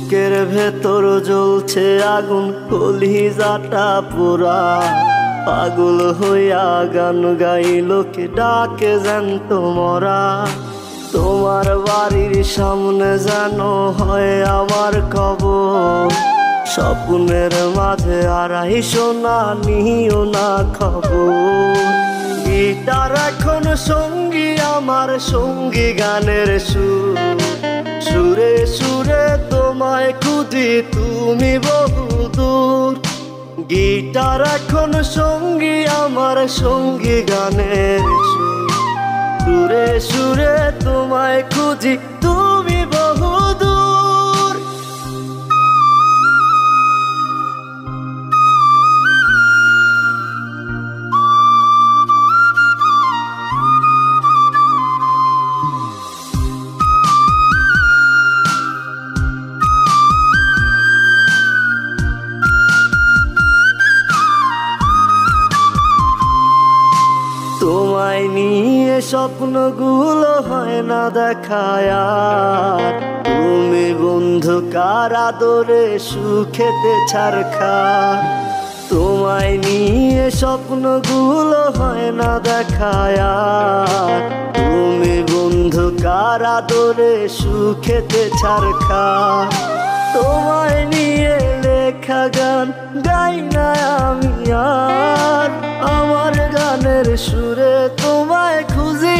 বুকের ভেতর জ্বলছে আগুন, কলিজাটা পোড়া। পাগল হইয়া গান গাই লোকে ডাকে জ্যান্ত মরা। তোমার বাড়ির সামনে যেন হয় আমার কবর, স্বপ্নের মাঝে আড়াইশো না নিও না খবর। গিটার এখন সঙ্গী আমার, সঙ্গী গানের সুর, সুরে সুরে তোমায় খুঁজি তুমি বহুদূর। গিটার এখন সঙ্গী আমার, সঙ্গী গানের সুর, সুরে সুরে তোমায় খুঁজি তুমি বহুদূর। তোমায় নিয়ে স্বপ্নগুলো হয় না দেখায় আর, তুমি বন্ধু কার আদরে সুখেতে ছারখার। তোমায় নিয়ে স্বপ্নগুলো হয় না দেখায় আর, তুমি বন্ধু কার আদরে সুখেতে ছারখার। তোমায় নিয়ে লেখা গান গাই না আমি আর, আমার গানের সুরে তোমায় খুঁজি।